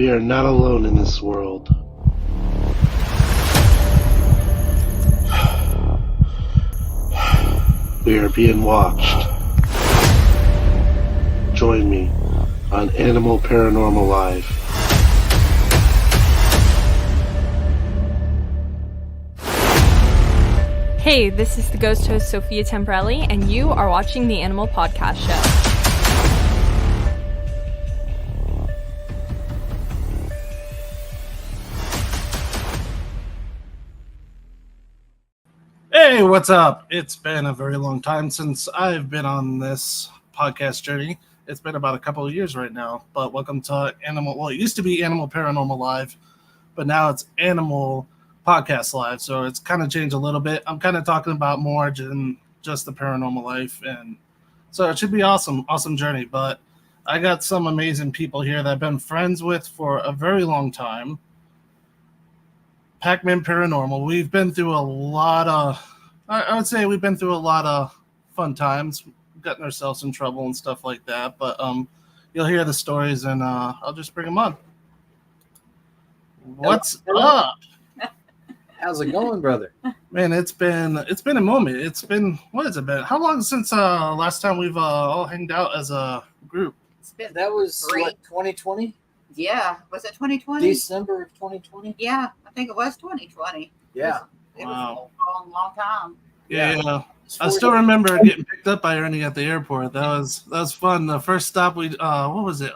We are not alone in this world. We are being watched. Join me on Animal Paranormal Live. Hey, this is the ghost host Sophia Temprelli, and you are watching the Animal Podcast Show. Hey, what's up? It's been a very long time since I've been on this podcast journey. It's been about a couple of years right now, but welcome to it used to be Animal Paranormal Live, but now it's Animal Podcast Live, so it's kind of changed a little bit. I'm kind of talking about more than just the paranormal life, and so it should be awesome journey. But I got some amazing people here that I've been friends with for a very long time. Packman Paranormal. We've been through a lot of, I would say we've been through a lot of fun times, gotten ourselves in trouble and stuff like that. But you'll hear the stories, and I'll just bring them on. What's up? How's it going, brother? Man, it's been a moment. It's been, what has it been? How long since last time we've all hanged out as a group? That was what, 2020? Yeah, was it 2020? December of 2020? Yeah, I think it was 2020. Yeah. It Wow. was a long time. Yeah. I still remember getting picked up by Ernie at the airport. That was fun. The first stop what was it?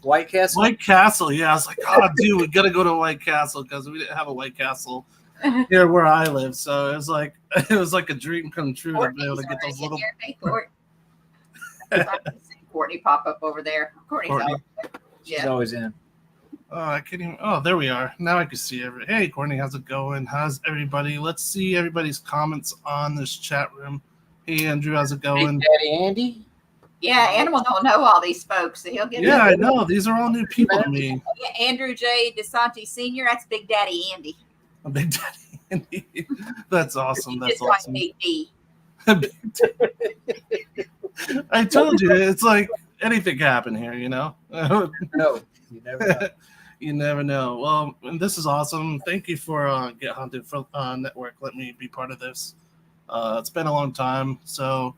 White Castle? White Castle. Yeah, I was like, oh, dude, we gotta go to White Castle because we didn't have a White Castle here where I live. So it was like a dream come true to be able to get those little. I can see Courtney pop up over there. Courtney. She's always in. Oh, I can't even. Oh, there we are. Now I can see everybody. Hey, Courtney, how's it going? How's everybody? Let's see everybody's comments on this chat room. Hey, Andrew, how's it going? Big Daddy Andy? Yeah, Animal don't know all these folks, so he'll get. Yeah, I know. These are all new people to me. Yeah, Andrew J. DeSanti Sr. That's Big Daddy Andy. A Big Daddy Andy. That's awesome. That's Just like awesome. Big D. I told you, it's like anything can happen here, you know? No, you never know. You never know. Well, and this is awesome. Thank you for Get Haunted for Network. Let me be part of this. It's been a long time, so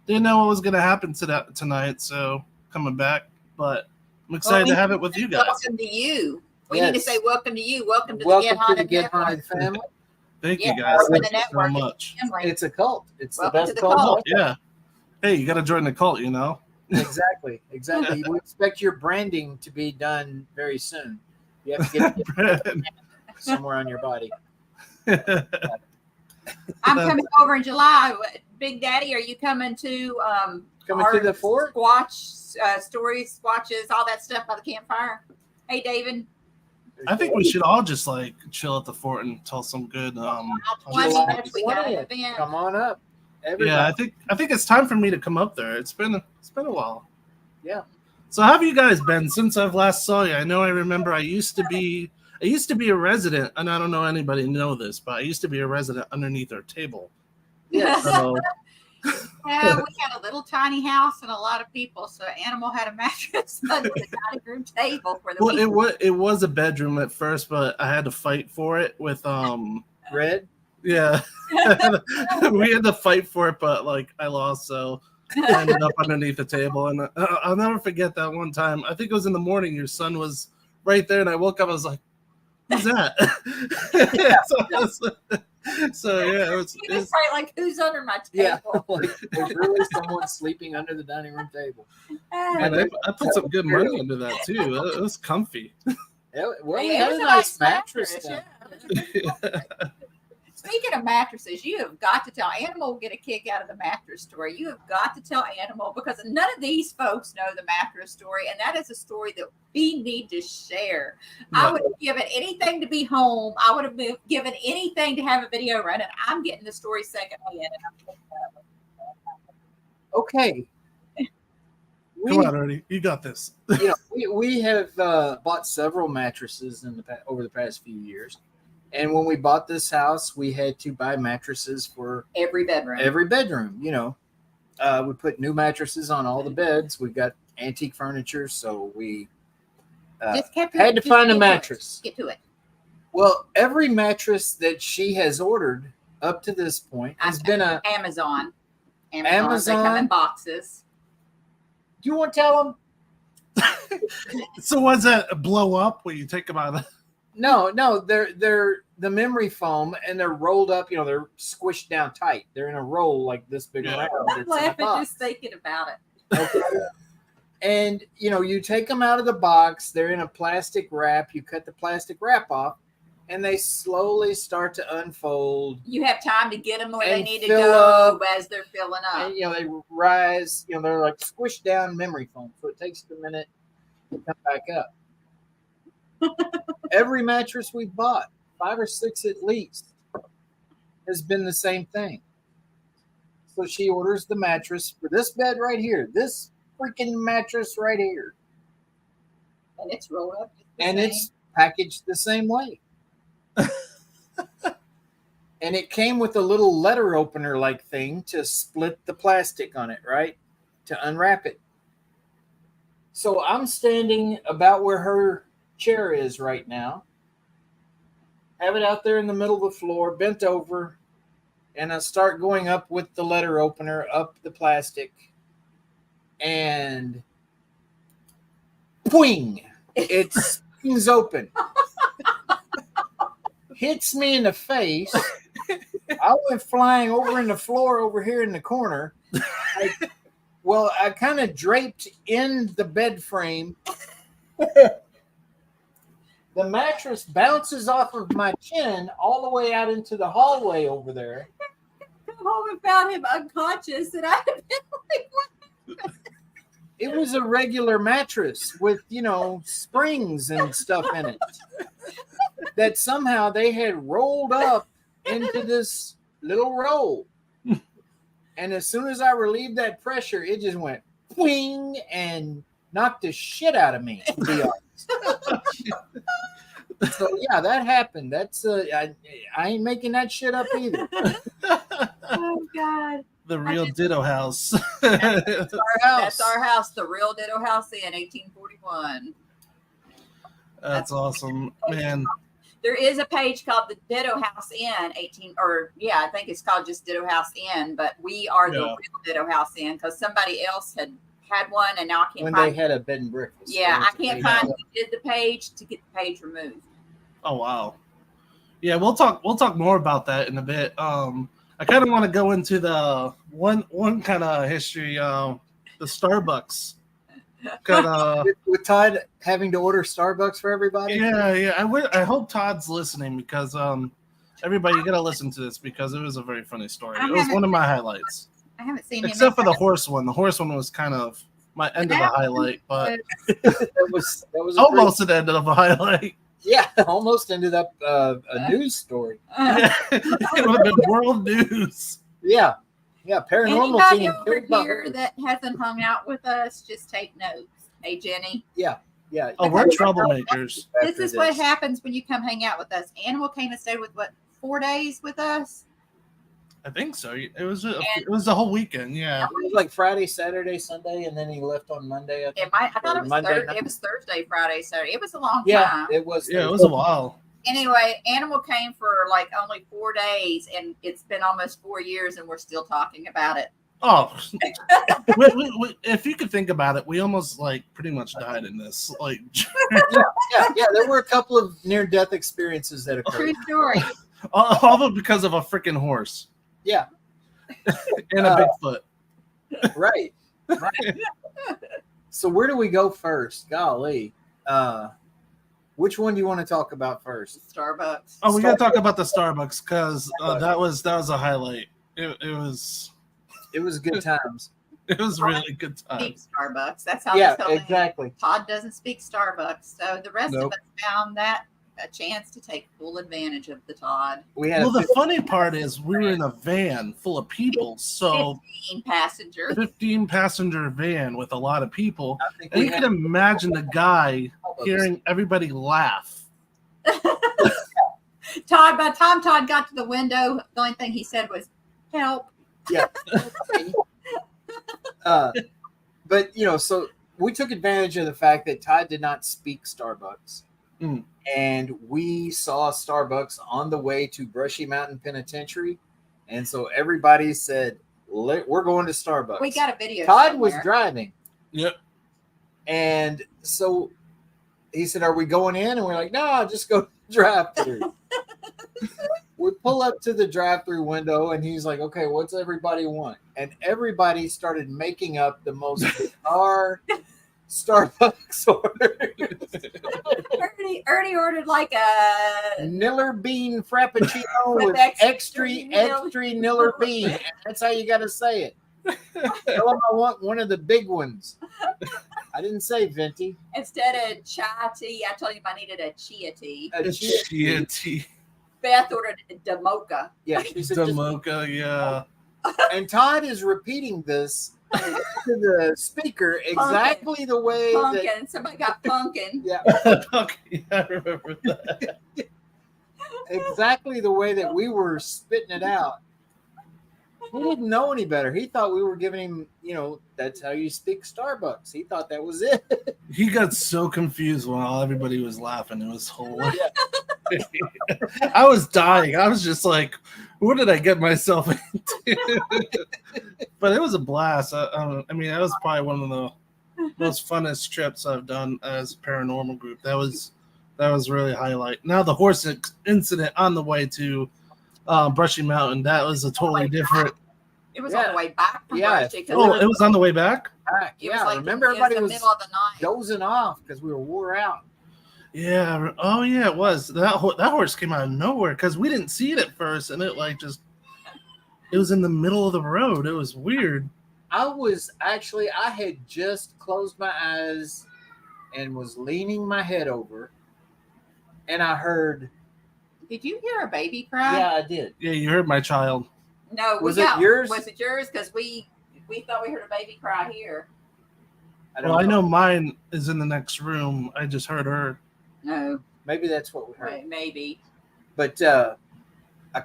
didn't know what was going to happen tonight, so coming back. But I'm excited to have it with you guys. Welcome to you. We need to say welcome to you. Welcome to Welcome the Get Haunted family. Thank you guys. Thank you so much. It's a cult. It's Welcome the to best the cult. cult. Yeah. Hey, you got to join the cult, you know? Exactly. We expect your branding to be done very soon. You have to get it somewhere on your body. I'm coming over in July. Big Daddy, are you coming to Coming to the fort? Stories, squatches, all that stuff by the campfire? Hey, David. I think we should all just like chill at the fort and tell some good July We got an 20th. event. Come on up. Everybody. Yeah, I think it's time for me to come up there. It's been a while. Yeah. So how have you guys been since I've last saw you? I remember I used to be a resident, and I don't know anybody know this, but I used to be a resident underneath our table. Yeah. So Yeah, we had a little tiny house and a lot of people, so Animal had a mattress under the dining room table for the week. it was a bedroom at first, but I had to fight for it with Red? yeah. We had to fight for it, but like I lost, so I ended up underneath the table. And I'll never forget that one time. I think it was in the morning. Your son was right there, and I woke up. I was like, "Who's that?" so yeah, it was right, like who's under my Yeah. table? Like, there's really someone sleeping under the dining room table. And I put some good money into that too. It was comfy. Well, we Yeah, had it a was nice mattress. yeah. Speaking of mattresses, you have got to tell Animal will get a kick out of the mattress story. You have got to tell Animal because none of these folks know the mattress story, and that is a story that we need to share. Yeah. I would have given anything to be home. I would have given anything to have a video running. I'm getting the story second hand. Okay. Come on, Ernie. You got this. We have bought several mattresses over the past few years. And when we bought this house, we had to buy mattresses for Every bedroom. every bedroom. We put new mattresses on all the beds. We got antique furniture, so we Just kept had to find a mattress. Get to it. Well, every mattress that she has ordered up to this point has been a Amazon. They come Amazon? in boxes. Do you want to tell them? So ones that blow up when you take them out of the... No, they're the memory foam, and they're rolled up. You know, they're squished down tight. They're in a roll like this big around. I'm laughing just thinking about it. Okay. And you know, you take them out of the box. They're in a plastic wrap. You cut the plastic wrap off, and they slowly start to unfold. You have time to get them where they And need to fill go up. as they're filling up. And you know, they rise. You know, they're like squished down memory foam, so it takes a minute to come back up. Every mattress we've bought, 5 or 6 at least, has been the same thing. So she orders the mattress for this bed right here, this freaking mattress right here, And it's rolled up. and it's packaged the same way. And it came with a little letter opener like thing to split the plastic on it, right? To unwrap it. So I'm standing about where her chair is right now. Have it out there in the middle of the floor, bent over, and I start going up with the letter opener, up the plastic, and boing! It spins open. Hits me in the face. I went flying over in the floor over here in the corner. I kind of draped in the bed frame. The mattress bounces off of my chin all the way out into the hallway over there. Come home and found him unconscious, and I had been like, what? It was a regular mattress with, you know, springs and stuff in it that somehow they had rolled up into this little roll. And as soon as I relieved that pressure, it just went wing and knocked the shit out of me, to be honest. So yeah, that happened. That's I ain't making that shit up either. Oh God. The real Ditto house. That's our house. That's our house, the real Ditto House in 1841. That's awesome, man. There is a page called the Ditto House Inn 18, I think it's called just Ditto House Inn, but we are the real Ditto House Inn because somebody else had one, and now I can't when find they had a bed and breakfast. Yeah, I can't find who did the page to get the page removed. Oh wow. Yeah, we'll talk more about that in a bit. I kind of want to go into the one kind of history, the Starbucks. With Todd having to order Starbucks for everybody. Yeah. I hope Todd's listening because everybody, you gotta listen to this because it was a very funny story. It was one of my highlights. I haven't seen him except for the horse one. The horse one was kind of my end of the highlight, but that was almost an end of a highlight. Yeah, almost ended up a news story. It would have been world news. Yeah, paranormal Anybody team over killed by here horse. that hasn't hung out with us, just take notes. Hey, Jenny. Yeah. Oh, we're troublemakers. This is what happens when you come hang out with us. Animal came and stayed with 4 days with us. I think so. It was the whole weekend. Yeah. It was like Friday, Saturday, Sunday, and then he left on Monday. I thought it was Monday It was Thursday, Friday, Saturday. It was a long Yeah, time. it was. Yeah, it was a while. Anyway, Animal came for like only 4 days, and it's been almost 4 years, and we're still talking about it. Oh, if you could think about it, we almost like pretty much died in this. Like, yeah. There were a couple of near-death experiences that occurred. True story. all of it because of a freaking horse. Yeah, and a Bigfoot. Right. So where do we go first? Golly, which one do you want to talk about first? Starbucks. Oh, we got to talk about the Starbucks because that was a highlight. It was good times. It was really good times. Starbucks. That's how. Yeah, exactly. Todd doesn't speak Starbucks, so the rest Nope. of us found that a chance to take full advantage of the Todd. The funny part is we were in a van full of people, so 15 passenger van with a lot of people, and you can imagine the guy hearing everybody laugh. Todd, by the time Todd got to the window, the only thing he said was, "Help." Yeah. But so we took advantage of the fact that Todd did not speak Starbucks. Mm. And we saw Starbucks on the way to Brushy Mountain Penitentiary. And so everybody said, we're going to Starbucks. We got a video. Todd was driving. Yep. And so he said, are we going in? And we're like, no, just go drive-through. We pull up to the drive-through window, and he's like, okay, what's everybody want? And everybody started making up the most bizarre Starbucks order. Ernie ordered like a Niller bean frappuccino with extra Niller bean. And that's how you got to say it. Tell him I want one of the big ones. I didn't say venti. Instead of chai tea, I told him I needed a chia tea. A Chia tea. Beth ordered the mocha. Yeah, she said The mocha, yeah. And Todd is repeating this to the speaker exactly the way Pumpkin. that Somebody got pumpkin. yeah, Okay, I remember that. exactly the way that we were spitting it out. He didn't know any better. He thought we were giving him, that's how you speak Starbucks. He thought that was it. He got so confused while everybody was laughing. It was hilarious. I was dying. I was just like, what did I get myself into? But it was a blast. I mean, that was probably one of the most funnest trips I've done as a paranormal group. That was really a highlight. Now the horse incident on the way to Brushy Mountain, that was a totally different. It was on the way back from Brushy. Oh, it was on the way back? Yeah, like remember everybody was middle of the night. dozing off because we were wore out. Yeah. Oh, yeah, it was. That horse came out of nowhere because we didn't see it at first, and it was in the middle of the road. It was weird. I had just closed my eyes and was leaning my head over, and I heard. Did you hear a baby cry? Yeah, I did. Yeah, you heard my child. No, was it yours? Was it yours? Because we thought we heard a baby cry here. I know mine is in the next room. I just heard her. No, maybe that's what we heard. Maybe. But I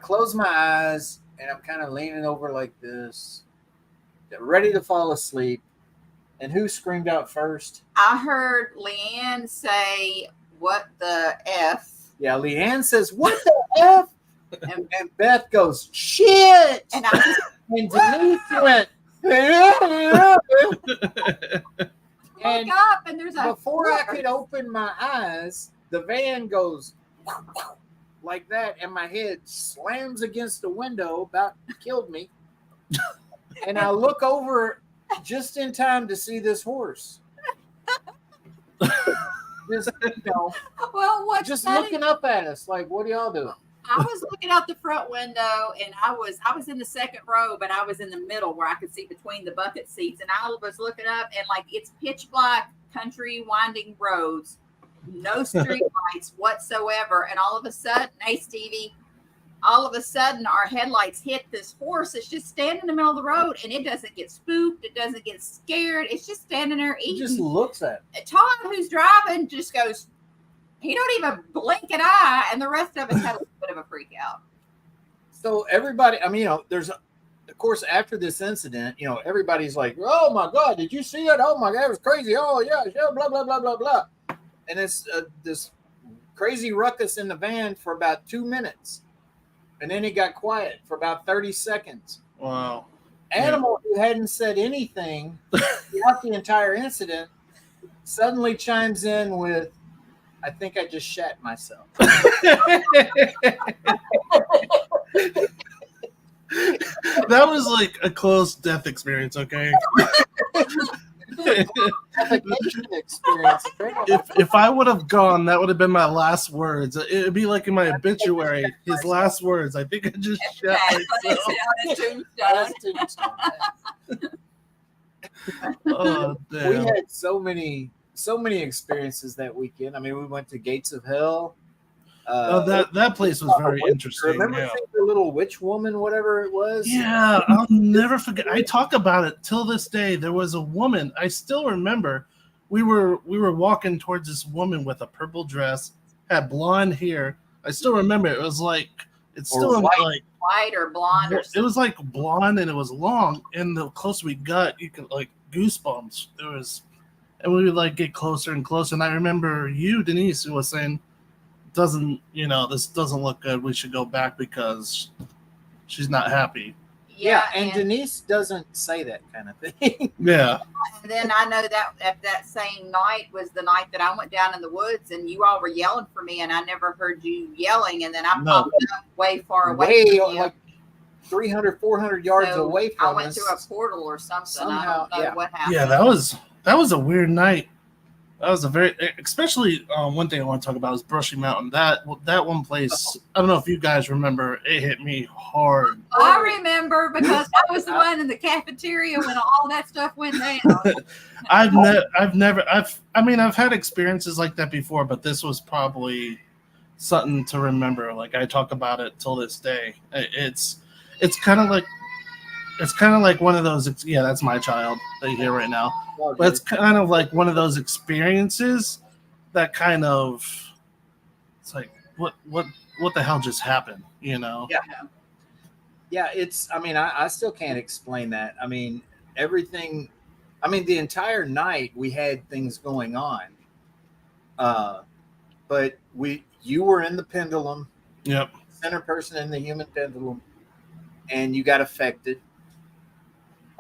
closed my eyes and I'm kind of leaning over like this, ready to fall asleep. And who screamed out first? I heard Leanne say, "What the F?" Yeah, Leanne says, "What the F?" And Beth goes, "Shit!" And I and Denise went, woke up, and there's a before I could open my eyes, the van goes like that, and my head slams against the window, about killed me. And I look over just in time to see this horse. Just, just looking up at us like, what are y'all doing? I was looking out the front window, and I was in the second row, but I was in the middle where I could see between the bucket seats. And I was looking up, and like it's pitch black, country winding roads, no street lights whatsoever. And all of a sudden, hey Stevie, our headlights hit this horse that's just standing in the middle of the road, and it doesn't get spooked, it doesn't get scared. It's just standing there eating. He just looks at it. Todd, who's driving, just goes. He don't even blink an eye, and the rest of us had a little bit of a freak out. So everybody, I mean, there's, of course, after this incident, everybody's like, "Oh my God, did you see it? Oh my God, it was crazy. Oh yeah, blah blah blah blah blah." And it's this crazy ruckus in the van for about 2 minutes, and then it got quiet for about 30 seconds. Wow. Animal, who hadn't said anything throughout the entire incident, suddenly chimes in with, "I think I just shat myself." That was like a close death experience, okay? Experience. If I would have gone, that would have been my last words. It would be like in my obituary, his last words. I think I just shat myself. Oh, damn. We had so many experiences that weekend. I mean, we went to Gates of Hell. That place was very interesting. Remember the little witch woman, whatever it was? Yeah, I'll never forget. I talk about it till this day. There was a woman. I still remember. We were walking towards this woman with a purple dress, had blonde hair. I still remember. It was like it's still white or blonde. Or it was like blonde and it was long. And the closer we got, you could like goosebumps. and we would like get closer and closer. And I remember you, Denise, who was saying, this doesn't look good. We should go back because she's not happy. Yeah, and Denise doesn't say that kind of thing. Yeah. And then I know that same night was the night that I went down in the woods and you all were yelling for me, and I never heard you yelling. And then I popped up way far away from you. Like 300, 400 yards away from us. I went through a portal or something. Somehow, I don't know what happened. Yeah, that was a weird night. That was especially one thing I want to talk about is Brushy Mountain. That one place, I don't know if you guys remember, it hit me hard. I remember because I was the one in the cafeteria when all that stuff went down. I've had experiences like that before, but this was probably something to remember. Like I talk about it till this day. It's kind of like one of those. Yeah, that's my child that you hear right now. But it's kind of like one of those experiences that kind of, it's like what the hell just happened, you know? Yeah. I still can't explain that. I mean, everything. I mean, the entire night we had things going on. But you were in the pendulum. Yep. Center person in the human pendulum, and you got affected.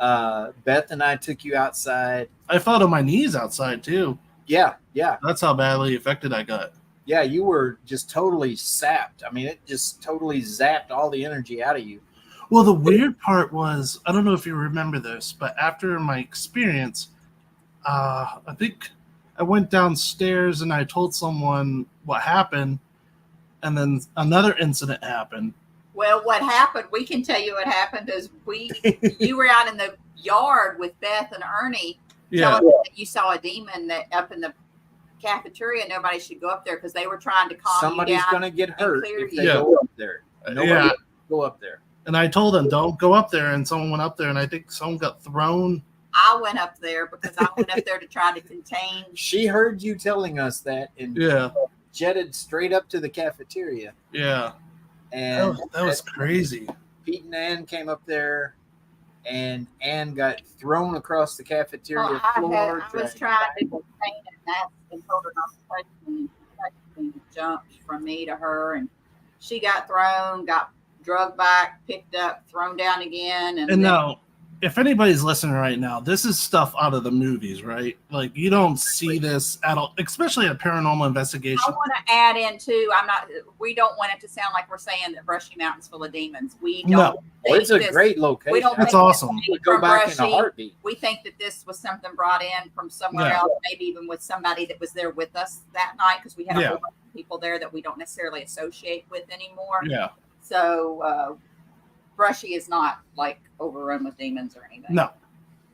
Beth and I took you outside. I fell to my knees outside too. Yeah. That's how badly affected I got. Yeah, you were just totally sapped. I mean, it just totally zapped all the energy out of you. Well, the weird part was, I don't know if you remember this, but after my experience, I think I went downstairs and I told someone what happened, and then another incident happened. Well, what happened, we can tell you what happened is you were out in the yard with Beth and Ernie telling us that you saw a demon that up in the cafeteria. Nobody should go up there because they were trying to calm you down. Somebody's going to get hurt if they you. go up there. Nobody go up there. And I told them, don't go up there. And someone went up there, and I think someone got thrown. I went up there because I went up there to try to contain. She heard you telling us that and jetted straight up to the cafeteria. Yeah. And that was crazy. Pete and Ann came up there, and Ann got thrown across the cafeteria floor. I was trying to contain it, and told her not to touch me. She jumped from me to her, and she got thrown, got drugged back, picked up, thrown down again. And now, if anybody's listening right now, this is stuff out of the movies, right? Like you don't see this at all, especially a paranormal investigation. I want to add in too. We don't want it to sound like we're saying that Brushy Mountain's full of demons. We don't. No, it's a great location. We don't. That's awesome. We go back in a heartbeat. We think that this was something brought in from somewhere else, maybe even with somebody that was there with us that night, because we had a whole bunch of people there that we don't necessarily associate with anymore. Yeah. So Brushy is not like overrun with demons or anything. No.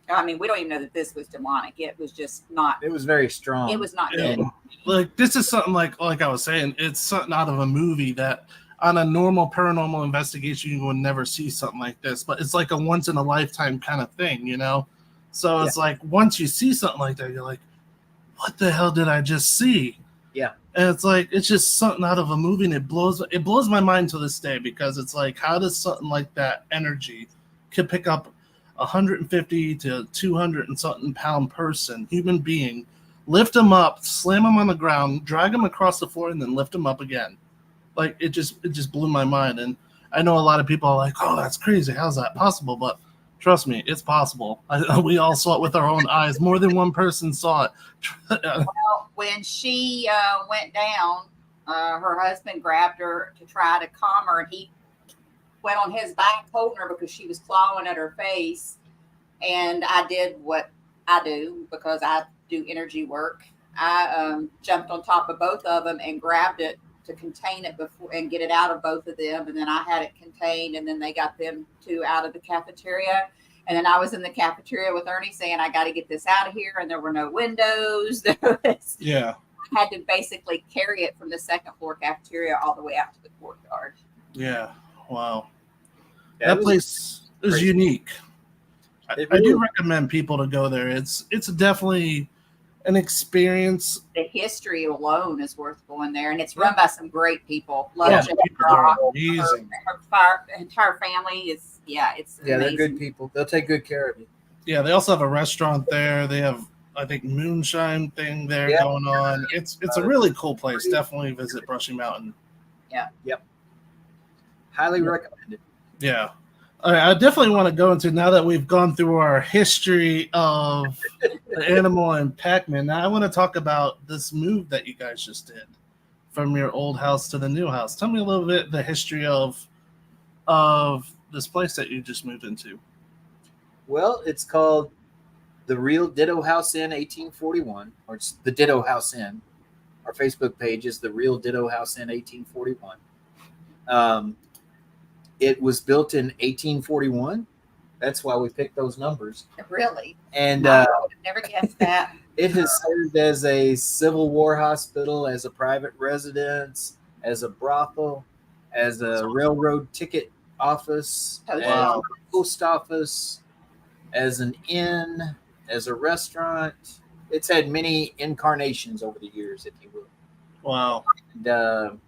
I mean, we don't even know that this was demonic. It was just not. It was very strong. It was not good. Like this is something like I was saying, it's something out of a movie that on a normal paranormal investigation you would never see something like this. But it's like a once in a lifetime kind of thing, you know? So it's like once you see something like that, you're like, what the hell did I just see? Yeah. And it's like it's just something out of a movie, and it blows my mind to this day, because it's like, how does something like that energy could pick up 150 to 200 and something pound person, human being, lift them up, slam them on the ground, drag them across the floor, and then lift them up again? Like it just blew my mind. And I know a lot of people are like, oh, that's crazy, how's that possible? But trust me, it's possible. We all saw it with our own eyes. More than one person saw it. Well, when she went down, her husband grabbed her to try to calm her, and he went on his back holding her because she was clawing at her face. And I did what I do because I do energy work. I jumped on top of both of them and grabbed it to contain it before and get it out of both of them. And then I had it contained, and then they got them two out of the cafeteria. And then I was in the cafeteria with Ernie saying, I got to get this out of here. And there were no windows. I had to basically carry it from the second floor cafeteria all the way out to the courtyard. Yeah. Wow. Yeah, that place is unique. I do recommend people to go there. It's definitely an experience. The history alone is worth going there, and it's run by some great people. People are amazing. Her entire family is, it's amazing. They're good people. They'll take good care of you. Yeah, they also have a restaurant there. They have I think moonshine thing there Yeah. going on. It's a really cool place. Definitely visit Brushy Mountain. Highly recommended. Yeah. All right, I definitely want to go into, now that we've gone through our history of the animal and Packman. Now I want to talk about this move that you guys just did from your old house to the new house. Tell me a little bit the history of this place that you just moved into. Well, it's called the Real Ditto House Inn 1841, or it's the Ditto House Inn. Our Facebook page is the Real Ditto House Inn 1841. It was built in 1841. That's why we picked those numbers. Really? And I would have never guessed that. it has served as a Civil War hospital, as a private residence, as a brothel, as a railroad ticket office, Post as a office. post office, as an inn, as a restaurant. It's had many incarnations over the years, if you will. Wow. And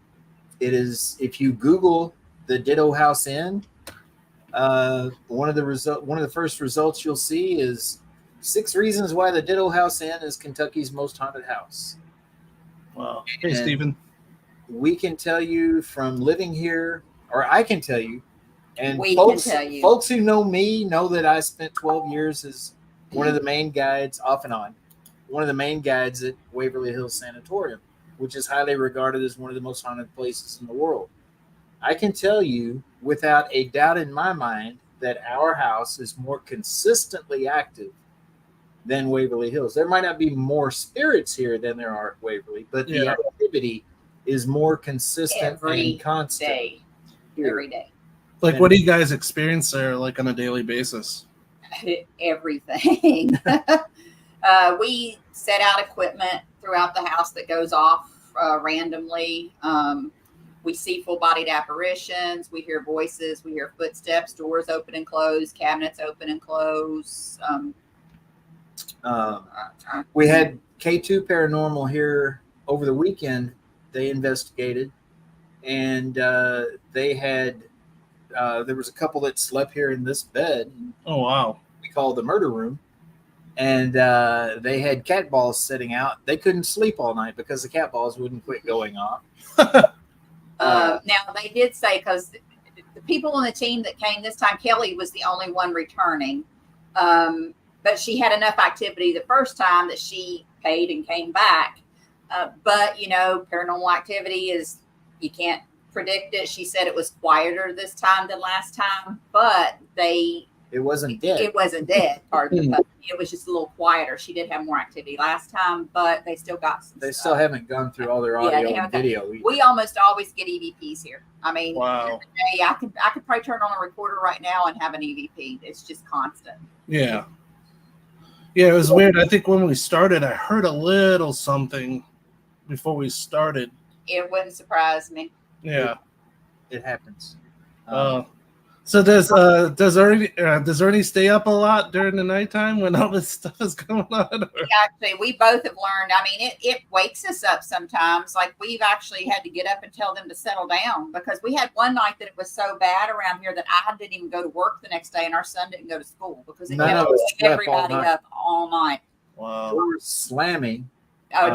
it is, if you Google the Ditto House Inn, one of the first results you'll see is 6 reasons why the Ditto House Inn is Kentucky's most haunted house. Wow. Hey, And Stephen. we can tell you from living here, or I can tell you, and We folks, can tell you. folks who know me know that I spent 12 years as one of the main guides, off and on, one of the main guides at Waverly Hills Sanatorium, which is highly regarded as one of the most haunted places in the world. I can tell you without a doubt in my mind that our house is more consistently active than Waverly Hills. There might not be more spirits here than there are at Waverly, but the Yeah. activity is more consistent Every and constant. day. here. Every day. Like, what do you guys experience there, like, on a daily basis? Everything. We set out equipment throughout the house that goes off randomly. We see full-bodied apparitions. We hear voices. We hear footsteps, doors open and close, cabinets open and close. We had K2 Paranormal here over the weekend. They investigated, and they had there was a couple that slept here in this bed. Oh, wow. We call the murder room, and they had cat balls sitting out. They couldn't sleep all night because the cat balls wouldn't quit going off. Now they did say, because the people on the team that came this time, Kelly was the only one returning, but she had enough activity the first time that she paid and came back. But paranormal activity is, you can't predict it. She said it was quieter this time than last time, but it wasn't dead. It wasn't dead. It was just a little quieter. She did have more activity last time, but they still got some They stuff. still haven't gone through all their audio and video. We almost always get EVPs here. I mean, Wow. hey, I could probably turn on a recorder right now and have an EVP. It's just constant. Yeah. Yeah, it was weird. I think when we started, I heard a little something before we started. It wouldn't surprise me. Yeah. It happens. So does Ernie stay up a lot during the nighttime when all this stuff is going on? Or? Actually, we both have learned. I mean, it wakes us up sometimes. Like, we've actually had to get up and tell them to settle down, because we had one night that it was so bad around here that I didn't even go to work the next day, and our son didn't go to school because it None kept of us slept all everybody night. up all night. Wow. Doors slamming,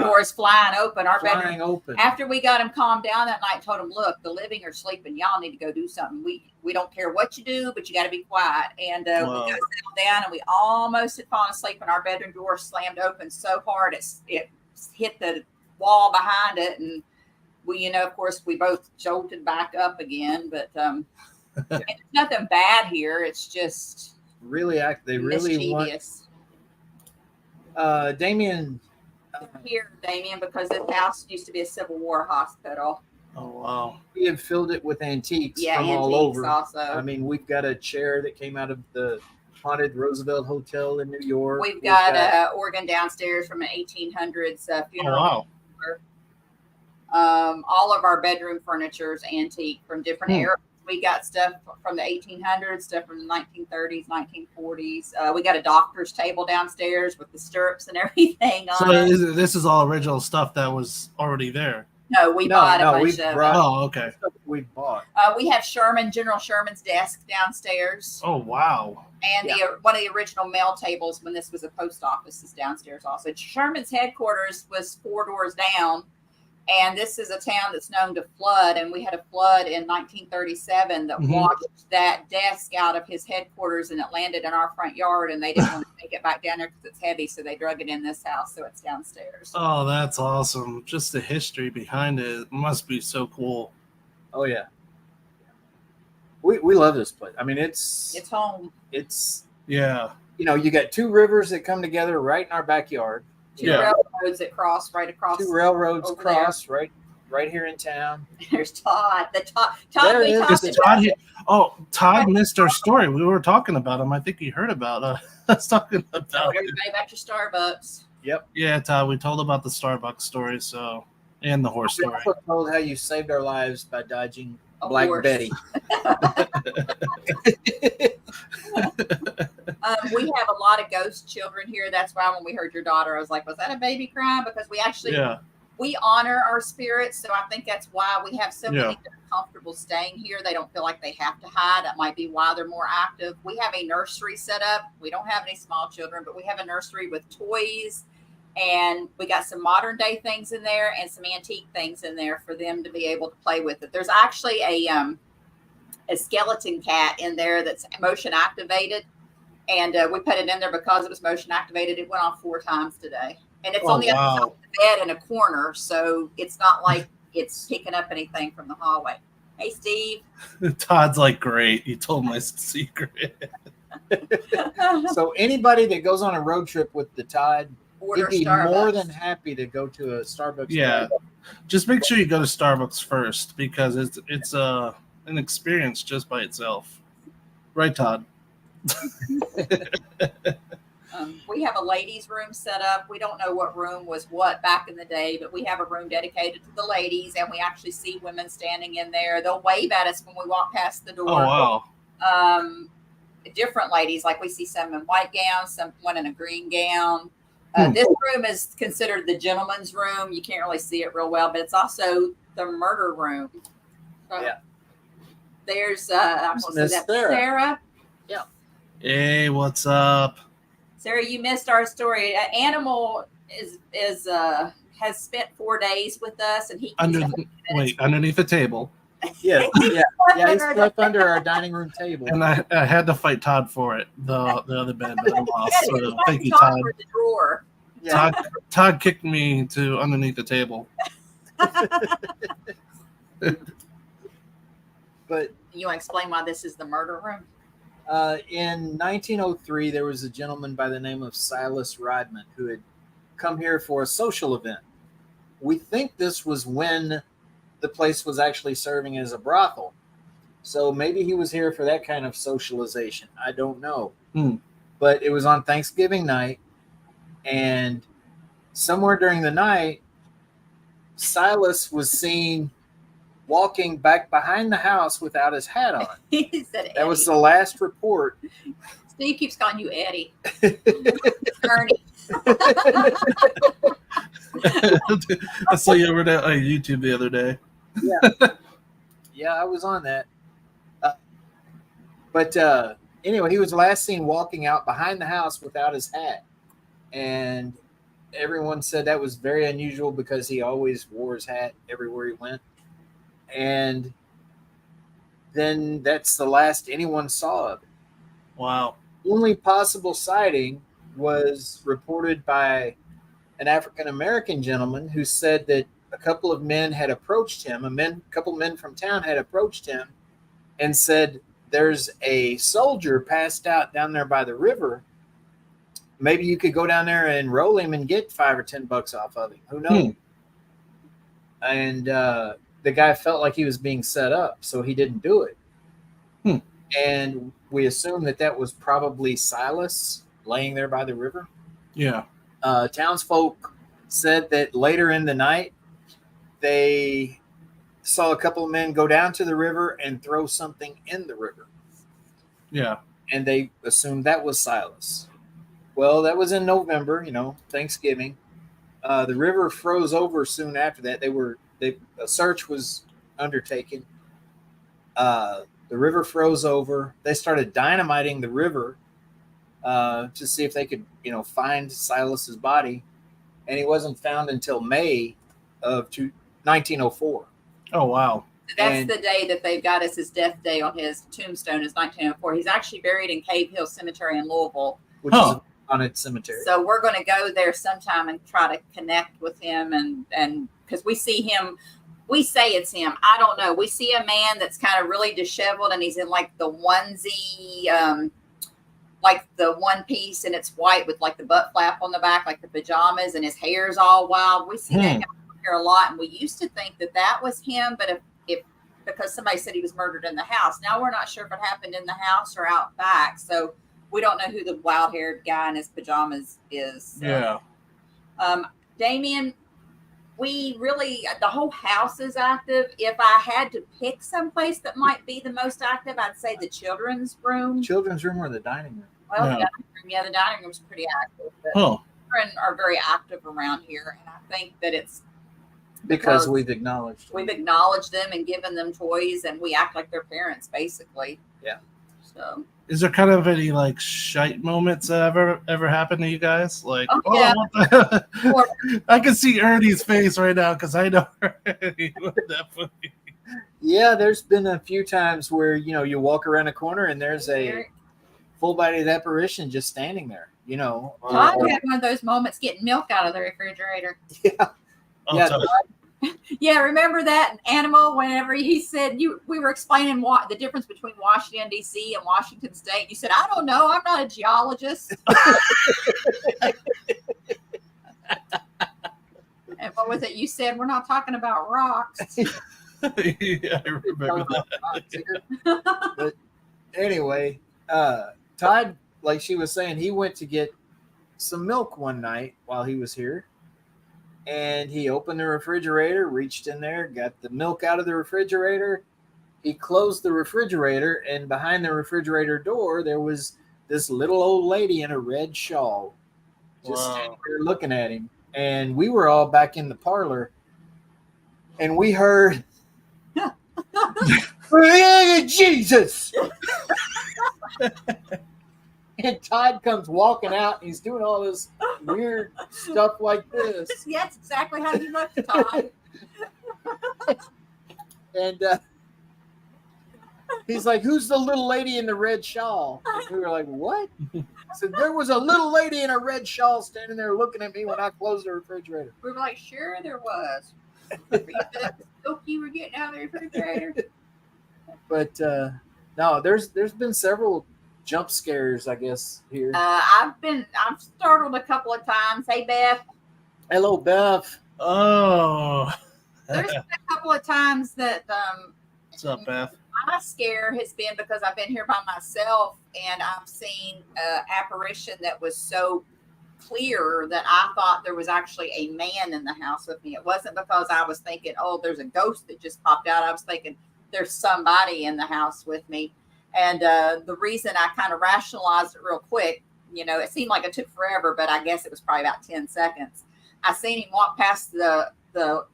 Doors flying open. Our bedroom. flying open. After we got him calmed down that night, told him, "Look, the living or sleeping. Y'all need to go do something. We don't care what you do, but you got to be quiet." And we Wow. got settled down, and we almost had fallen asleep, and our bedroom door slammed open so hard it hit the wall behind it, and we, of course, we both jolted back up again. But it's nothing bad here. It's just Really they really want mischievous Damien. here, Damien, because this house used to be a Civil War hospital. Oh, wow. We have filled it with antiques Yeah, from antiques all over. also. I mean, we've got a chair that came out of the haunted Roosevelt Hotel in New York. We've got an organ downstairs from an 1800s Oh, funeral. wow. All of our bedroom furniture is antique from different eras. We got stuff from the 1800s, stuff from the 1930s, 1940s. We got a doctor's table downstairs with the stirrups and everything on So it. this is all original stuff that was already there. No, we bought a No, bunch we of brought- Oh, okay. Stuff we bought. we have General Sherman's desk downstairs. Oh, wow. And one of the original mail tables when this was a post office is downstairs also. Sherman's headquarters was 4 doors down. And this is a town that's known to flood. And we had a flood in 1937 that washed that desk out of his headquarters, and it landed in our front yard. And they didn't want to take it back down there because it's heavy. So they drug it in this house. So it's downstairs. Oh, that's awesome. Just the history behind it must be so cool. Oh, yeah. We love this place. I mean, It's home. It's Yeah. you got 2 rivers that come together right in our backyard. 2 railroads that cross right across. 2 railroads over cross right here in town. There's Todd. Todd There we is. talked Is about. Todd here? Oh, Todd missed our story. We were talking about him. I think he heard about us talking about Everybody back to Starbucks. Yep. Yeah, Todd, we told about the Starbucks story, and the horse We story. also told how you saved our lives by dodging A Black horse. Betty. We have a lot of ghost children here. That's why when we heard your daughter, I was like, was that a baby crying? Because we actually we honor our spirits. So I think that's why we have so many that are comfortable staying here. They don't feel like they have to hide. That might be why they're more active. We have a nursery set up. We don't have any small children, but we have a nursery with toys, and we got some modern day things in there and some antique things in there for them to be able to play with it. There's actually a skeleton cat in there that's motion activated. And we put it in there because it was motion activated. It went off 4 times today. And it's on the other side of the bed in a corner. So it's not like it's picking up anything from the hallway. Hey, Steve. Todd's like, great. You told my secret. So anybody that goes on a road trip with the Todd, Order he'd be Starbucks. more than happy to go to a Starbucks. Yeah. Just make sure you go to Starbucks first, because it's an experience just by itself. Right, Todd? We have a ladies' room set up. We don't know what room was what back in the day, but we have a room dedicated to the ladies, and we actually see women standing in there. They'll wave at us when we walk past the door. Oh, wow. Different ladies, like we see some in white gowns, someone in a green gown. This room is considered the gentleman's room. You can't really see it real well, but it's also the murder room. Yeah. There's I'm Miss gonna say that Sarah. Sarah. Hey, what's up? Sarah, you missed our story. Animal has spent 4 days with us, and he underneath the table. Yeah. He slept under our dining room table. And I had to fight Todd for it, the other bed that I lost. So thank you, Todd Todd. for the drawer. Yeah. Todd kicked me to underneath the table. But You want to explain why this is the murder room? in 1903, there was a gentleman by the name of Silas Rodman who had come here for a social event. We think this was when the place was actually serving as a brothel. So maybe he was here for that kind of socialization. I don't know. But it was on Thanksgiving night, and somewhere during the night, Silas was seen walking back behind the house without his hat on. He said Eddie. That was the last report. Steve keeps calling you Eddie. Ernie. I saw you over on YouTube the other day. Yeah, I was on that. But anyway, he was last seen walking out behind the house without his hat. And everyone said that was very unusual because he always wore his hat everywhere he went. And then that's the last anyone saw of it. Wow. Only possible sighting was reported by an African-American gentleman who said that a couple of men had approached him. A couple men from town had approached him and said, there's a soldier passed out down there by the river. Maybe you could go down there and roll him and get $5 or $10 off of him. Who knows? And the guy felt like he was being set up, so he didn't do it. And we assume that was probably Silas laying there by the river. Yeah. Townsfolk said that later in the night, they saw a couple of men go down to the river and throw something in the river. Yeah. And they assumed that was Silas. Well, that was in November, Thanksgiving. The river froze over soon after that. They were a search was undertaken. The river froze over. They started dynamiting the river to see if they could, find Silas's body, and he wasn't found until May of 1904. Oh wow! That's the day that they've got as his death day on his tombstone is 1904. He's actually buried in Cave Hill Cemetery in Louisville, which is a haunted cemetery. So we're going to go there sometime and try to connect with him, and because we see him. We say it's him. I don't know. We see a man that's kind of really disheveled, and he's in like the onesie, like the one piece, and it's white with like the butt flap on the back, like the pajamas, and his hair's all wild. We see that guy here a lot, and we used to think that was him, but if because somebody said he was murdered in the house. Now we're not sure if it happened in the house or out back, so we don't know who the wild-haired guy in his pajamas is. So. Yeah. Damien. The whole house is active. If I had to pick someplace that might be the most active, I'd say the children's room. Children's room or the dining room? Well, the dining room. Yeah, the dining room's pretty active. But children are very active around here, and I think that it's because we've acknowledged them. We've acknowledged them and given them toys, and we act like their parents, basically. Yeah. So. Is there kind of any like shite moments that ever happened to you guys? Like, yeah. I can see Ernie's face right now because I know Ernie would definitely. Yeah, there's been a few times where you walk around a corner and there's a full-bodied apparition just standing there. Todd had one of those moments getting milk out of the refrigerator. Yeah. Yeah, remember that animal whenever he said we were explaining the difference between Washington, D.C. and Washington State. You said, I don't know. I'm not a geologist. And what was it? You said, we're not talking about rocks. Yeah, I remember that. But anyway, Todd, like she was saying, he went to get some milk one night while he was here. And he opened the refrigerator, reached in there, got the milk out of the refrigerator. He closed the refrigerator, and behind the refrigerator door, there was this little old lady in a red shawl just standing there looking at him. And we were all back in the parlor, and we heard, Jesus! And Todd comes walking out, and he's doing all this weird stuff like this. Yeah, that's exactly how you look, Todd. And he's like, who's the little lady in the red shawl? And we were like, what? I said, there was a little lady in a red shawl standing there looking at me when I closed the refrigerator. We were like, sure there was. The milk you were getting out of the refrigerator. But no, there's been several jump scares, I guess, here. I'm startled a couple of times. Hey, Beth. Hello, Beth. Oh. There's been a couple of times that What's up, Beth? my scare has been because I've been here by myself and I've seen an apparition that was so clear that I thought there was actually a man in the house with me. It wasn't because I was thinking, oh, there's a ghost that just popped out. I was thinking there's somebody in the house with me. And the reason I kind of rationalized it real quick, it seemed like it took forever, but I guess it was probably about 10 seconds. I seen him walk past the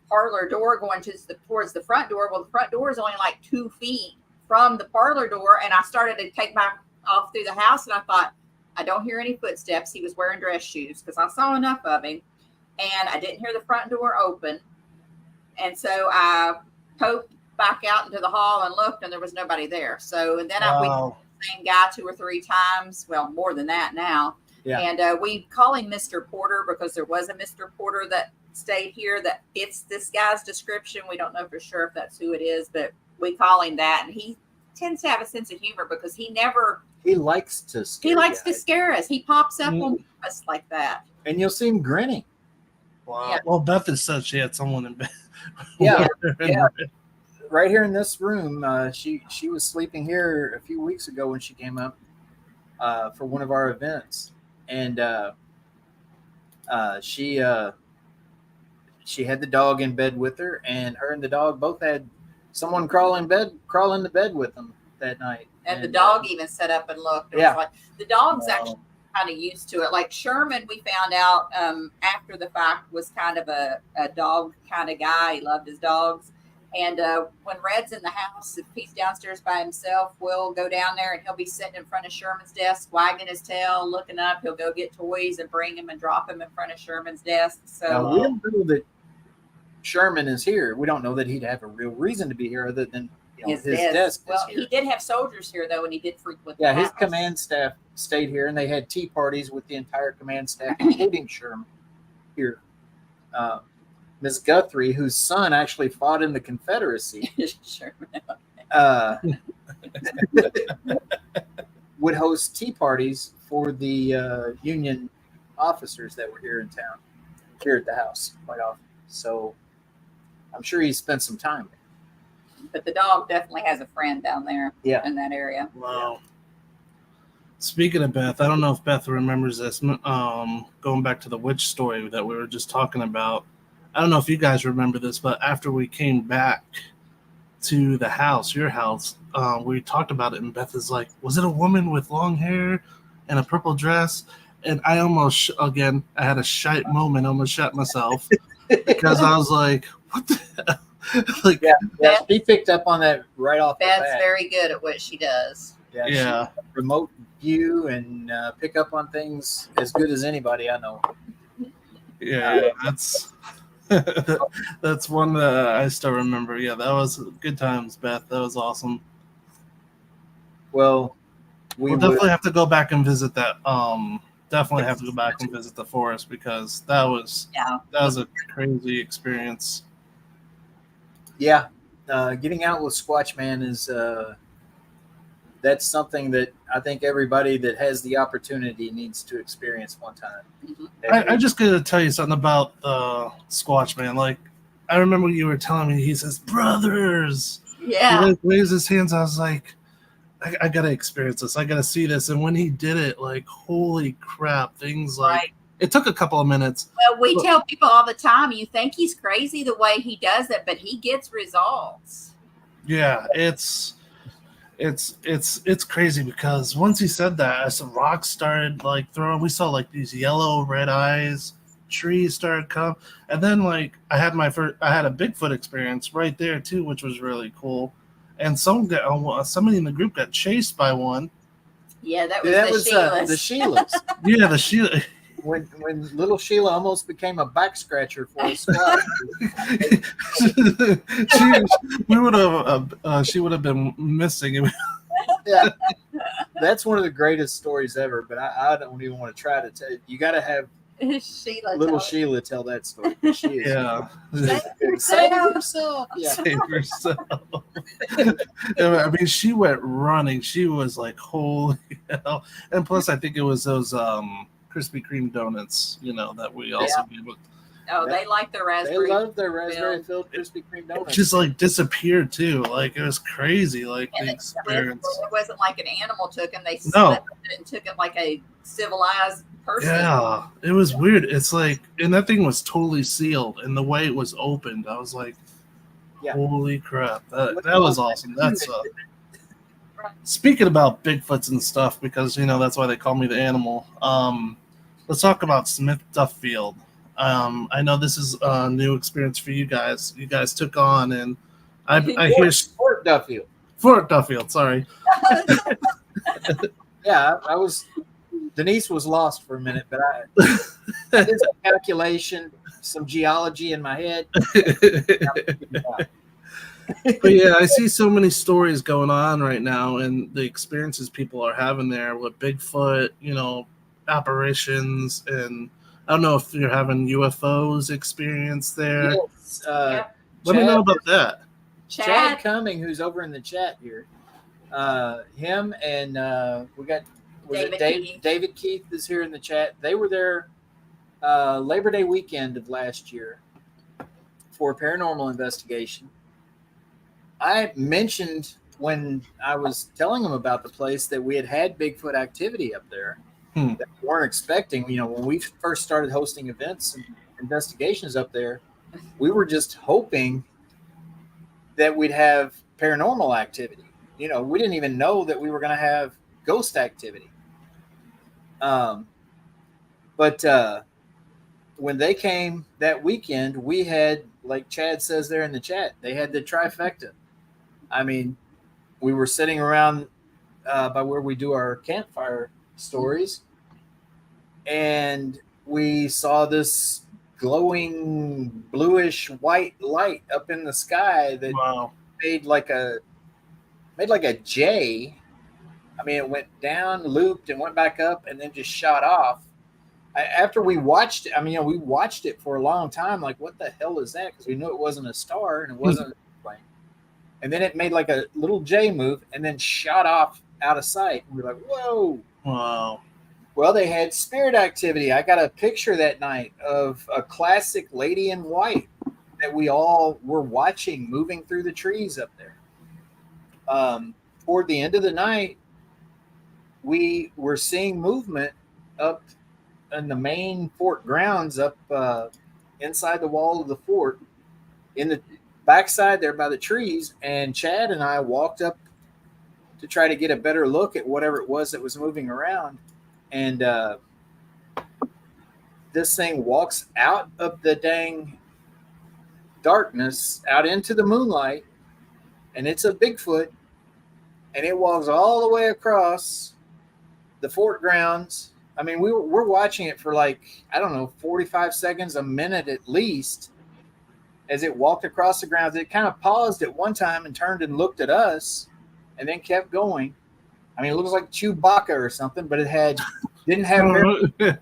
parlor door going towards the front door. Well, the front door is only like 2 feet from the parlor door. And I started to take my off through the house. And I thought, I don't hear any footsteps. He was wearing dress shoes because I saw enough of him. And I didn't hear the front door open. And so I poked back out into the hall and looked, and there was nobody there. So, and then we the same guy 2 or 3 times. Well, more than that now. Yeah. And we call him Mr. Porter because there was a Mr. Porter that stayed here that fits this guy's description. We don't know for sure if that's who it is, but we call him that. And he tends to have a sense of humor because he likes to scare us. He pops up on us like that. And you'll see him grinning. Wow. Yeah. Well, Beth has said she had someone in bed. Yeah. Yeah. Right here in this room, she was sleeping here a few weeks ago when she came up for one of our events, and she had the dog in bed with her, and her and the dog both had someone crawl into bed with them that night. And the dog even set up and looked. It was like, the dog's actually kind of used to it. Like Sherman, we found out after the fact was kind of a dog kind of guy. He loved his dogs. And when Red's in the house, if he's downstairs by himself, we'll go down there and he'll be sitting in front of Sherman's desk, wagging his tail, looking up. He'll go get toys and bring him and drop him in front of Sherman's desk. So now, we don't know that Sherman is here. We don't know that he'd have a real reason to be here other than his desk. Well, is here. he did have soldiers here, though, and he did frequent. Yeah, the his house. command staff stayed here, and they had tea parties with the entire command staff, including Sherman here. Ms. Guthrie, whose son actually fought in the Confederacy, Sherman. would host tea parties for the Union officers that were here in town, here at the house quite often. So I'm sure he spent some time. But the dog definitely has a friend down there Yeah. in that area. Wow. Speaking of Beth, I don't know if Beth remembers this. Going back to the witch story that we were just talking about, I don't know if you guys remember this, but after we came back to the house, your house, we talked about it, and Beth is like, was it a woman with long hair and a purple dress? And I almost, again, I had a shite moment, almost shot myself, because I was like, what the hell? Like, Yeah, she picked up on that right off the Beth's bat. very good at what she does. yeah. She remote view and pick up on things as good as anybody I know. Yeah, that's that's one that I still remember. Yeah, that was good times, Beth. That was awesome. Well, We'll definitely have to go back and visit that. Definitely have to go back and visit the forest because that was a crazy experience. Yeah, getting out with Squatch Man is that's something that I think everybody that has the opportunity needs to experience one time. I just gotta tell you something about the Squatch Man. Like, I remember you were telling me, he says, brothers. Yeah. He like waves his hands. I was like, I gotta experience this. I gotta see this. And when he did it, like, holy crap, things like Right. it took a couple of minutes. Well, we tell people all the time, you think he's crazy the way he does it, but he gets results. Yeah, it's crazy because once he said that, as the rocks started like throwing, we saw like these yellow red eyes, trees started coming, and then like I had a Bigfoot experience right there too, which was really cool. And somebody in the group got chased by one. Yeah, that was the Sheilas. Yeah, the Sheila. When little Sheila almost became a back scratcher for a squat. She would have been missing. Yeah, that's one of the greatest stories ever. But I don't even want to try to tell. You got to have little Sheila tell that story. She is. Yeah. Save herself. Yeah. Save herself. I mean, she went running. She was like, holy hell. And plus, I think it was those Krispy Kreme donuts, that we also gave it. Oh, they like the raspberry. They love their raspberry-filled Krispy Kreme donuts. It just like disappeared too. Like it was crazy. Like the experience. It wasn't like an animal took him. They No. slipped it and took it like a civilized person. Yeah, it was weird. It's like, and that thing was totally sealed, and the way it was opened, I was like, holy crap, that was awesome. That's speaking about Bigfoots and stuff, because that's why they call me the animal. Let's talk about Smith Duffield. I know this is a new experience for you guys. You guys took on, and I hear Fort Duffield. Fort Duffield. Sorry. Yeah, I was. Denise was lost for a minute, but I did some calculation, some geology in my head. But yeah, I see so many stories going on right now, and the experiences people are having there with Bigfoot, apparitions, and I don't know if you're having UFOs experience there. Yes, Let me know about that. Chad Cumming, who's over in the chat here. Him and we got David Keith is here in the chat. They were there Labor Day weekend of last year for a paranormal investigation. I mentioned when I was telling them about the place that we had Bigfoot activity up there that we weren't expecting. When we first started hosting events and investigations up there, we were just hoping that we'd have paranormal activity. We didn't even know that we were going to have ghost activity. But when they came that weekend, we had, like Chad says there in the chat, they had the trifecta. I mean, we were sitting around by where we do our campfire stories, and we saw this glowing bluish white light up in the sky that Wow. made like a J. I mean, it went down, looped, and went back up, and then just shot off. After we watched it, I mean, we watched it for a long time. Like, what the hell is that? Because we knew it wasn't a star and it wasn't a plane. And then it made like a little J move and then shot off out of sight. We were like, whoa. Wow. Well, they had spirit activity. I got a picture that night of a classic lady in white that we all were watching moving through the trees up there. Toward the end of the night, we were seeing movement up in the main fort grounds, up inside the wall of the fort, in the backside there by the trees. And Chad and I walked up to try to get a better look at whatever it was that was moving around. And this thing walks out of the dang darkness out into the moonlight, and it's a Bigfoot, and it walks all the way across the fort grounds. I mean, we're watching it for like, I don't know, 45 seconds, a minute at least, as it walked across the grounds. It kind of paused at one time and turned and looked at us and then kept going. I mean, it looks like Chewbacca or something, but it didn't have hair.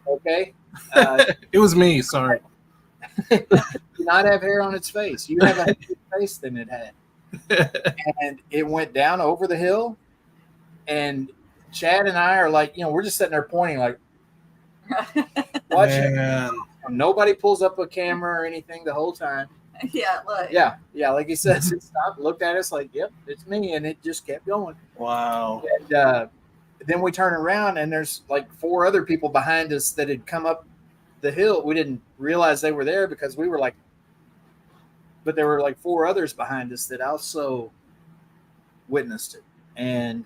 Okay. It was me. Sorry. Did not have hair on its face. You have a hairier face than it had. And it went down over the hill, and Chad and I are like, we're just sitting there pointing, like, watching. Nobody pulls up a camera or anything the whole time. Yeah, look. Yeah, like he says, it stopped, looked at us like, yep, it's me, and it just kept going. Wow. And then we turn around, and there's like 4 other people behind us that had come up the hill. We didn't realize they were there because we were like, but there were like 4 others behind us that also witnessed it. And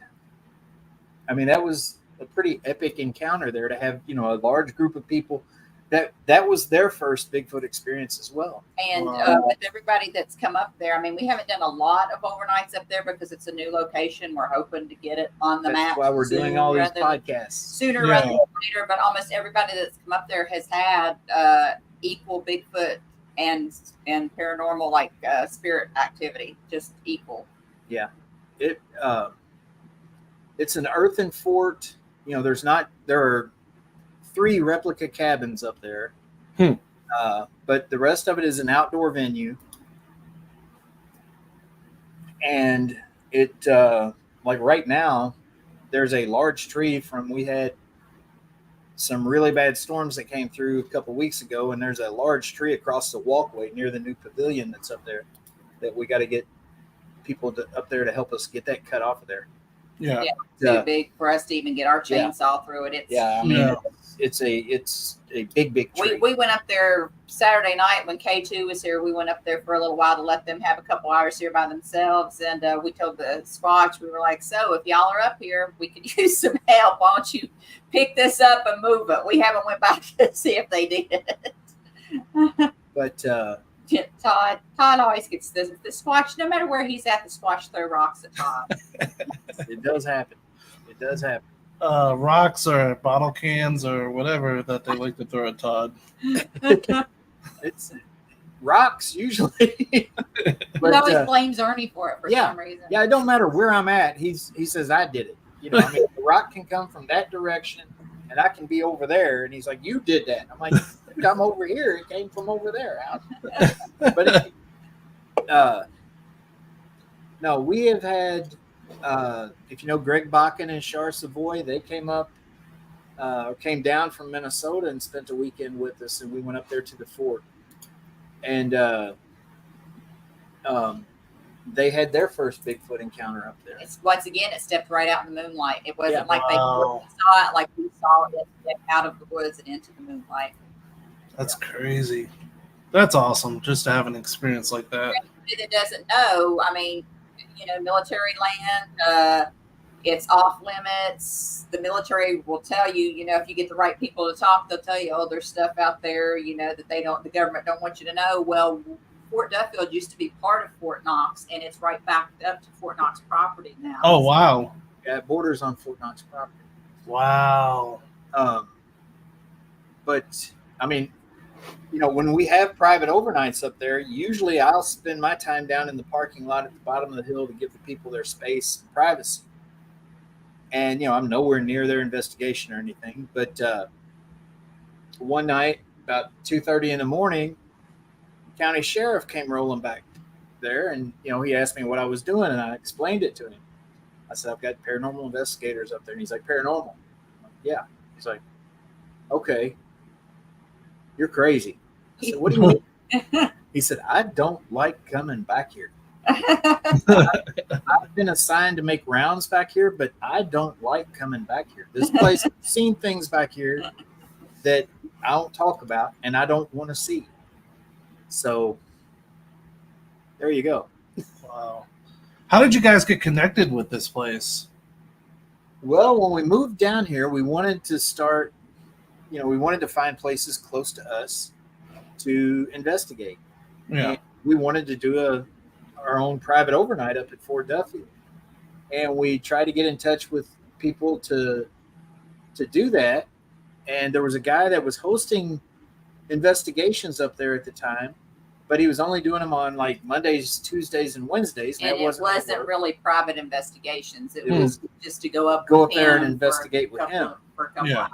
I mean, that was a pretty epic encounter there to have, a large group of people. That was their first Bigfoot experience as well. And with everybody that's come up there, I mean, we haven't done a lot of overnights up there because it's a new location. We're hoping to get it on the map. That's why we're doing all these podcasts. Sooner rather than later, but almost everybody that's come up there has had equal Bigfoot and paranormal, like spirit activity, just equal. Yeah. It's an earthen fort. There are 3 replica cabins up there. But the rest of it is an outdoor venue. And it, like right now, there's a large tree we had some really bad storms that came through a couple of weeks ago, and there's a large tree across the walkway near the new pavilion that's up there that we got to get people up there to help us get that cut off of there. Yeah. Too big for us to even get our chainsaw through it. It's a big tree. We went up there Saturday night when K2 was here. We went up there for a little while to let them have a couple hours here by themselves. And we told the Squatch, we were like, so if y'all are up here, we could use some help. Why don't you pick this up and move it? We haven't went back to see if they did. But Todd always gets the Squatch, no matter where he's at, the Squatch throw rocks at Todd. It does happen. Rocks or bottle cans or whatever that they like to throw at Todd. It's rocks usually. But, he always blames Ernie for it for some reason. Yeah, it don't matter where I'm at. He says I did it. The rock can come from that direction, and I can be over there. And he's like, "You did that." I'm like, "I'm over here. It came from over there." But no, we have had. If you know Greg Bakken and Char Savoy, they came down from Minnesota and spent a weekend with us, and we went up there to the fort. And they had their first Bigfoot encounter up there. Once again, it stepped right out in the moonlight. It wasn't like they saw it, like we saw it step out of the woods and into the moonlight. That's crazy. That's awesome, just to have an experience like that. For anybody that doesn't know, I mean, military land, It's off limits. The military will tell you, if you get the right people to talk, they'll tell you, oh, there's stuff out there, that the government don't want you to know. Well, Fort Duffield used to be part of Fort Knox, and it's right back up to Fort Knox property now. Oh, wow. Yeah, it borders on Fort Knox property. Wow. But I mean, when we have private overnights up there, usually I'll spend my time down in the parking lot at the bottom of the hill to give the people their space and privacy. And, I'm nowhere near their investigation or anything. But one night, about 2:30 in the morning, the county sheriff came rolling back there. And, he asked me what I was doing, and I explained it to him. I said, I've got paranormal investigators up there. And he's like, paranormal? I'm like, yeah. He's like, okay. You're crazy. I said, what do you mean? He said, I don't like coming back here. I've been assigned to make rounds back here, but I don't like coming back here. This place, I've seen things back here that I don't talk about and I don't want to see. So there you go. Wow. How did you guys get connected with this place? Well, when we moved down here, we wanted to start, we wanted to find places close to us to investigate. Yeah. And we wanted to do our own private overnight up at Fort Duffield. And we tried to get in touch with people to do that. And there was a guy that was hosting investigations up there at the time, but he was only doing them on like Mondays, Tuesdays, and Wednesdays. And it wasn't really private investigations. It was just to go up there and investigate with him for a couple hours.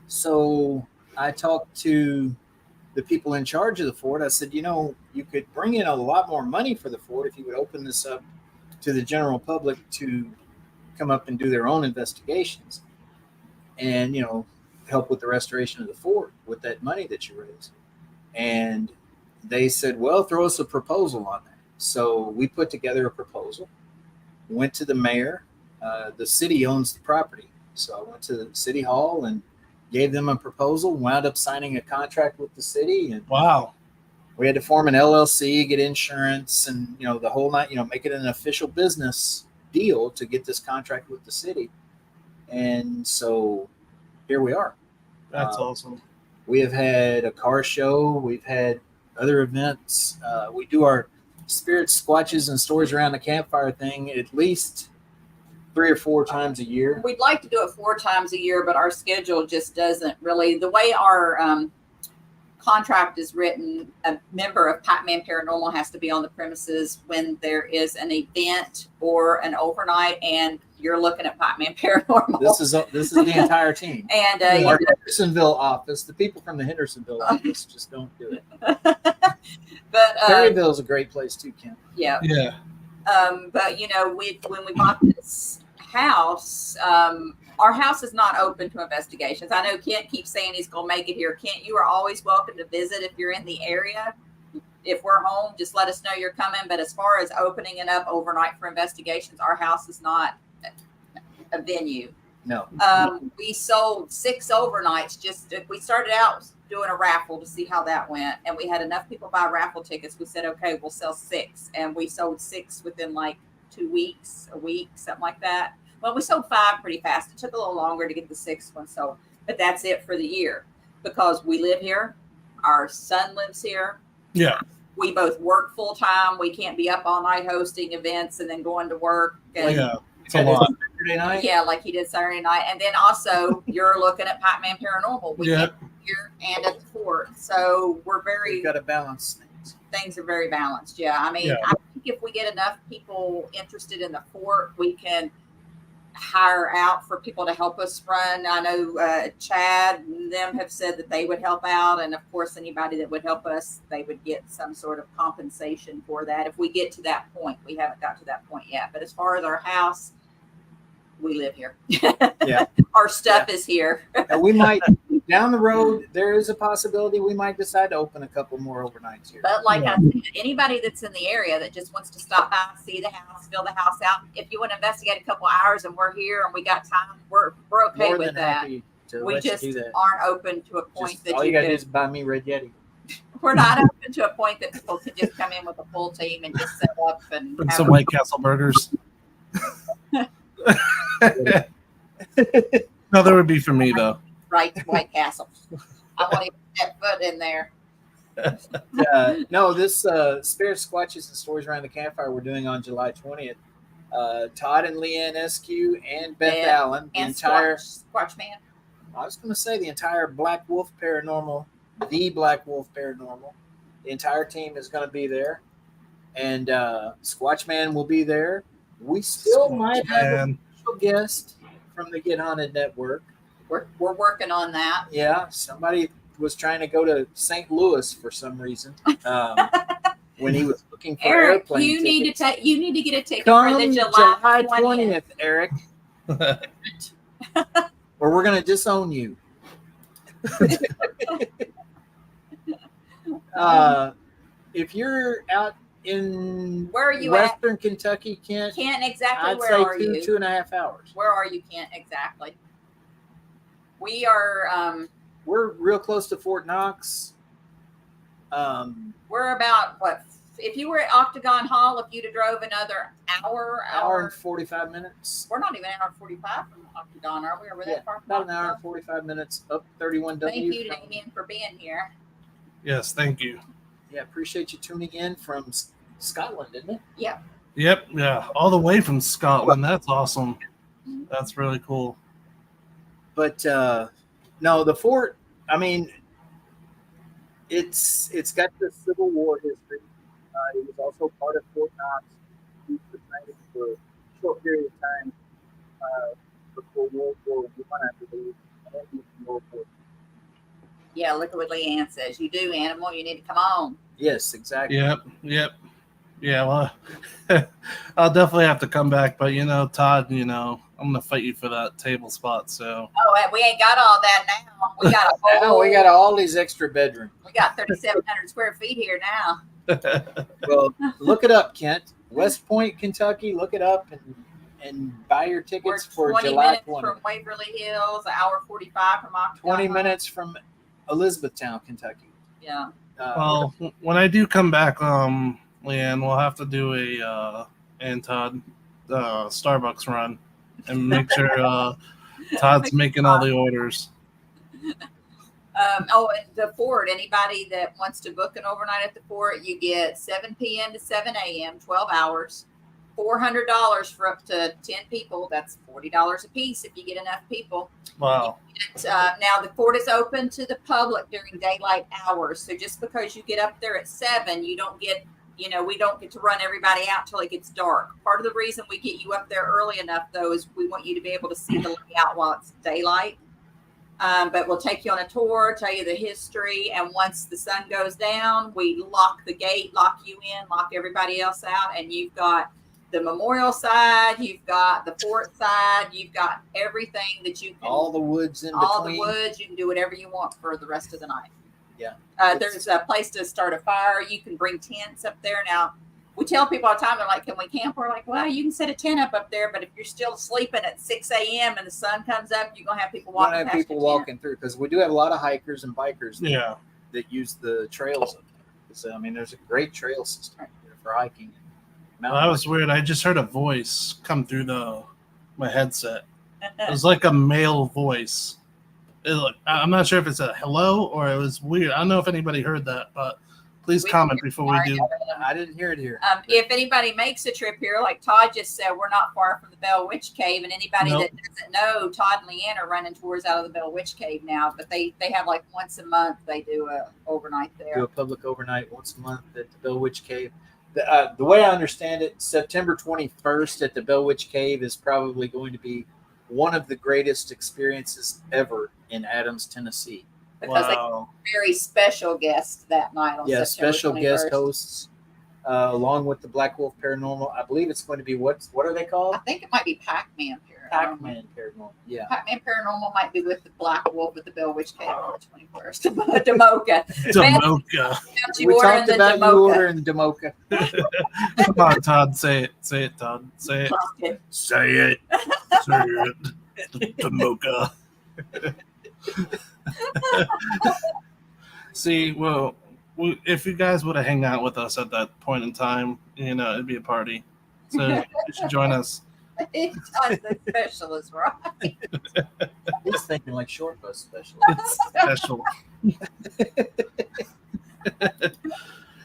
So I talked to the people in charge of the fort. I said, you could bring in a lot more money for the fort if you would open this up to the general public to come up and do their own investigations and, help with the restoration of the fort with that money that you raise. And they said, well, throw us a proposal on that. So we put together a proposal, went to the mayor. The city owns the property. So I went to the city hall and gave them a proposal, wound up signing a contract with the city. And wow. We had to form an LLC, get insurance, and, the whole night, make it an official business deal to get this contract with the city. And so here we are. That's awesome. We have had a car show. We've had other events. We do our spirit squatches and stories around the campfire thing at least 3 or 4 times a year. We'd like to do it 4 times a year, but our schedule just doesn't really. The way our contract is written, a member of Packman Paranormal has to be on the premises when there is an event or an overnight, and you're looking at Packman Paranormal. This is the entire team. And our Hendersonville office, the people from the Hendersonville office just don't do it. But Perryville is a great place too, Kim. Yeah. Yeah. But when we bought this house, our house is not open to investigations. I know Kent keeps saying he's going to make it here. Kent, you are always welcome to visit if you're in the area. If we're home, just let us know you're coming. But as far as opening it up overnight for investigations, our house is not a venue. No. We sold 6 overnights. We started out doing a raffle to see how that went, and we had enough people buy raffle tickets. We said, okay, we'll sell 6, and we sold 6 within like 2 weeks, a week, something like that. Well, we sold 5 pretty fast. It took a little longer to get the 6th one sold, but that's it for the year because we live here. Our son lives here. Yeah. We both work full time. We can't be up all night hosting events and then going to work. And, yeah. It's a lot. Saturday night? Yeah, like he did Saturday night. And then also you're looking at Packman Paranormal. We Yeah. here and at the fort. So We've got to balance things. Things are very balanced. Yeah. I mean, I think if we get enough people interested in the fort, we can hire out for people to help us run. I know Chad and them have said that they would help out. And of course, anybody that would help us, they would get some sort of compensation for that. If we get to that point, we haven't got to that point yet. But as far as our house, we live here. Yeah. Our stuff is here. And we might, down the road, there is a possibility we might decide to open a couple more overnights here. But like I said, anybody that's in the area that just wants to stop by, see the house, fill the house out. If you want to investigate a couple hours and we're here and we got time, we're okay More with than that. happy to We let you just do that. aren't open to a point Just, that all you got to do can. is buy me Red Yeti. We're not open to a point that people can just come in with a full team and just set up and And have some White Castle burgers. No, there would be for me though. Right, White Castle. I want to get that foot in there. No, this Spirit Squatches and Stories Around the Campfire we're doing on July 20th. Todd and Leanne Eskew and Beth Allen, the And entire Squatch Man. I was going to say the entire Black Wolf Paranormal, the Black Wolf Paranormal. The entire team is going to be there, and Squatchman will be there. We still might have a special guest from the Get Haunted Network. We're working on that. Yeah, somebody was trying to go to St. Louis for some reason when he was looking for Eric, airplane you need tickets. you need to get a ticket Come for the July 20th, Eric. Or we're going to disown you. If you're out in Where are you Western Kentucky, Kent, Kent, exactly. I'd Where say are you? 2.5 hours. Where are you, Kent? Exactly. We are. We're real close to Fort Knox. We're about what? If you were at Octagon Hall, if you'd have drove another hour and 45 minutes. We're not even an hour and 45 from Octagon, are we? Are we that far from about an hour Octagon? and 45 minutes up 31W. Thank you, Damien, for being here. Yes, thank you. Yeah, appreciate you tuning in from Scotland, isn't it? Yeah. Yep, yeah, all the way from Scotland. That's awesome. That's really cool. But no, the fort. I mean, it's got the Civil War history. It was also part of Fort Knox. He was residing for a short period of time before World War I, believe, and even World War II. Yeah, look at what Leanne says. You do, Animal. You need to come on. Yes, exactly. Yep. Yeah, well, I'll definitely have to come back. But, Todd, I'm going to fight you for that table spot. So. Oh, we ain't got all that now. We got a whole. Now we got all these extra bedrooms. We got 3,700 square feet here now. Well, look it up, Kent. West Point, Kentucky. Look it up and buy your tickets for 20 July minutes 20th. from Waverly Hills, an hour 45 from Octagon. 20 minutes from Elizabethtown, Kentucky. Yeah. Well, when I do come back, Leanne, we'll have to do and Todd, Starbucks run and make sure Todd's making all the orders. And the fort, anybody that wants to book an overnight at the fort, you get 7 p.m. to 7 a.m., 12 hours, $400 for up to 10 people. That's $40 a piece if you get enough people. Wow. Now, the fort is open to the public during daylight hours. So just because you get up there at 7, you don't get, we don't get to run everybody out till it gets dark. Part of the reason we get you up there early enough, though, is we want you to be able to see the layout while it's daylight. But we'll take you on a tour, tell you the history, and once the sun goes down, we lock the gate, lock you in, lock everybody else out, and you've got the memorial side, you've got the fort side, you've got everything that you can. All the woods in all between. the woods, you can do whatever you want for the rest of the night. Yeah. There's a place to start a fire. You can bring tents up there. Now, we tell people all the time, they're like, can we camp? We're like, well, you can set a tent up there, but if you're still sleeping at 6 a.m. and the sun comes up, you're going to have people walking We're gonna have past people your tent. walking through because we do have a lot of hikers and bikers that use the trails up there. So, I mean, there's a great trail system up there for hiking. Well, that was weird. I just heard a voice come through my headset. It was like a male voice. I'm not sure if it's a hello or it was weird. I don't know if anybody heard that, but please comment before we do. I didn't hear it here. If anybody makes a trip here, like Todd just said, we're not far from the Bell Witch Cave, and anybody that doesn't know, Todd and Leanne are running tours out of the Bell Witch Cave now, but they have like once a month they do a overnight there. Do a public overnight once a month at the Bell Witch Cave. The way I understand it, September 21st at the Bell Witch Cave is probably going to be one of the greatest experiences ever in Adams, Tennessee. Because they have very special guests that night on September special 21st. Guest hosts along with the Black Wolf Paranormal. I believe it's going to be what are they called? I think it might be Packman Paranormal. Packman Paranormal. Yeah. Packman Paranormal might be with the Black Wolf at the Bell Witch Cave on the 21st. Demoka. Demoka. We talked about you ordering Demoka. Come on, Todd. Say it. Say it, Todd. Say it. Okay. Say it. Say it. Demoka. See, well, if you guys would have hung out with us at that point in time, it'd be a party. So you should join us. He's the specialist, right? He's thinking like short bus specialist. It's special.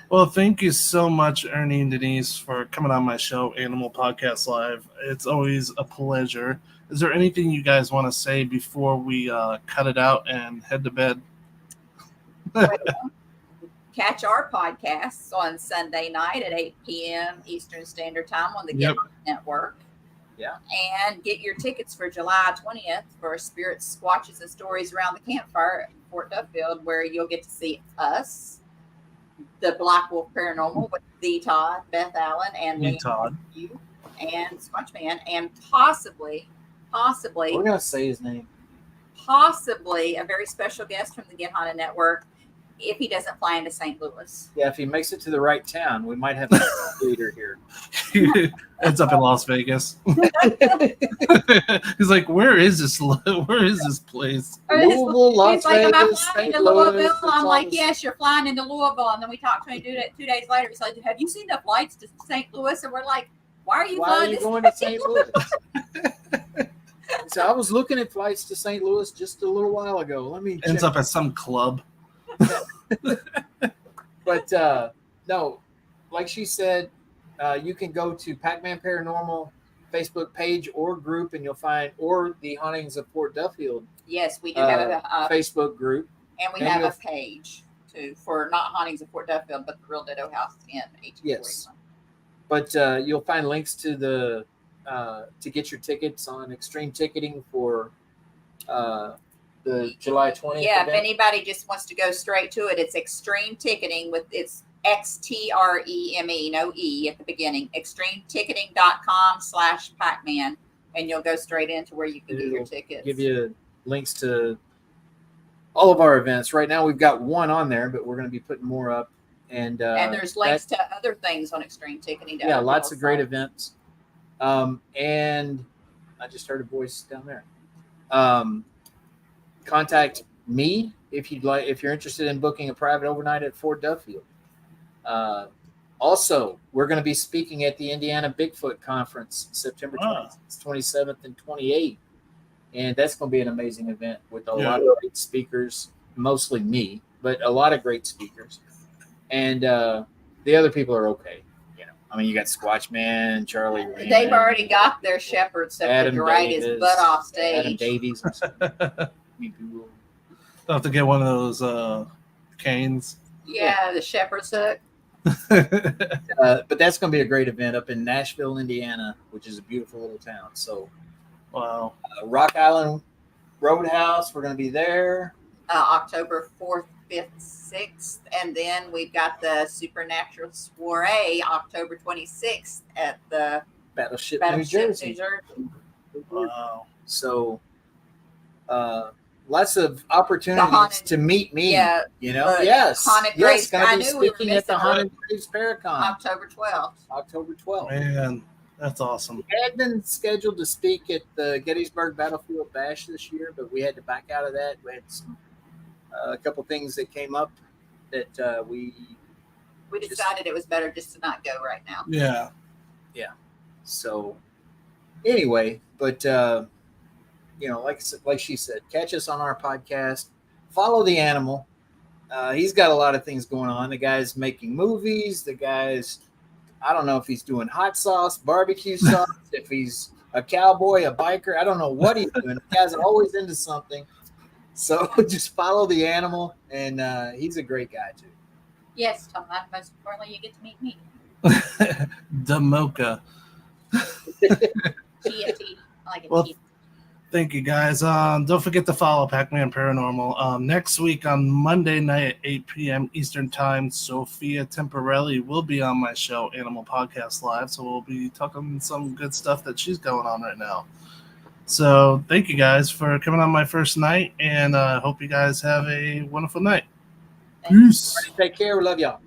Well, thank you so much, Ernie and Denise, for coming on my show, Animal Podcast Live. It's always a pleasure. Is there anything you guys want to say before we cut it out and head to bed? Catch our podcasts on Sunday night at 8 p.m. Eastern Standard Time on the Yep. Get Network. Yeah. And get your tickets for July 20th for Spirits, Squatches, and Stories Around the Campfire at Fort Duffield, where you'll get to see us, the Black Wolf Paranormal with the Todd, Beth Allen, and Hey, Todd. you, and Squatchman, and possibly We're gonna say his name. a very special guest from the Get Haunted Network if he doesn't fly into St. Louis. Yeah, if he makes it to the right town, we might have a leader here. It's up in Las Vegas. He's like, where is this place? Louisville, Las He's like, am I Vegas, flying St. into Louis. Louisville? that's I'm all like, this- yes, you're flying into Louisville. And then we talked to him 2 days later. He's like, have you seen the flights to St. Louis? And we're like, why are you Why are flying you to going to St. Louis? So I was looking at flights to St. Louis just a little while ago. Let me Ends check. up at some club. But no, like she said, you can go to Packman Paranormal Facebook page or group, and you'll find, or the Hauntings of Fort Duffield Yes, we do have a Facebook group. and we and have you'll- a page too for not Hauntings of Fort Duffield, but the Real Ditto House in 1841. Yes. But you'll find links to the to get your tickets on Extreme Ticketing for the July 20th. Yeah, if event. anybody just wants to go straight to it, it's Extreme Ticketing with it's XTREME, no E at the beginning. ExtremeTicketing.com/Packman, and you'll go straight into where you can get your It'll tickets. give you links to all of our events. Right now, we've got one on there, but we're going to be putting more up. And there's links to other things on Extreme Ticketing. to yeah, other lots of people's great sites. events. And I just heard a voice down there. Contact me if you'd like, if you're interested in booking a private overnight at Fort Duffield. Also, we're going to be speaking at the Indiana Bigfoot Conference September 27th and 28th. And that's going to be an amazing event with a lot of great speakers, mostly me, but a lot of great speakers. And the other people are okay. You know, I mean, you got Squatchman, Charlie Rand, They've already got their shepherds so they Adam can ride his Davis, butt off Adam stage. Davies. I'll have to get one of those canes. Yeah, the shepherd's hook. But that's going to be a great event up in Nashville, Indiana, which is a beautiful little town. So Wow. Rock Island Roadhouse, we're going to be there. October 4th, 5th, 6th. And then we've got the Supernatural Soiree October 26th at the Battleship, Battleship, New Jersey. Wow. So lots of opportunities haunted- to meet me. Yeah, You know, the yes. Haunted Yes, Graves. going I to be knew we were speaking at the missing Haunted Graves Paracon October 12th. October 12th. Man, that's awesome. We had been scheduled to speak at the Gettysburg Battlefield Bash this year, but we had to back out of that. We had some, a couple things that came up that we decided it was better just to not go right now. Yeah. so anyway, but you know, like she said, catch us on our podcast. Follow the animal. He's got a lot of things going on. The guy's making movies. The guy's, I don't know if he's doing hot sauce, barbecue sauce, if he's a cowboy, a biker. I don't know what he's doing. The guy's always into something. So just follow the animal, and he's a great guy too. Yes, Todd. Most importantly, you get to meet me. Damoka. GFT. I like it. Well, GFT. Thank you, guys. Don't forget to follow Packman Paranormal. Next week on Monday night at 8 p.m. Eastern Time, Sophia Temporelli will be on my show, Animal Podcast Live. So we'll be talking some good stuff that she's going on right now. So thank you guys for coming on my first night, and I hope you guys have a wonderful night. Peace. Take care. We love y'all.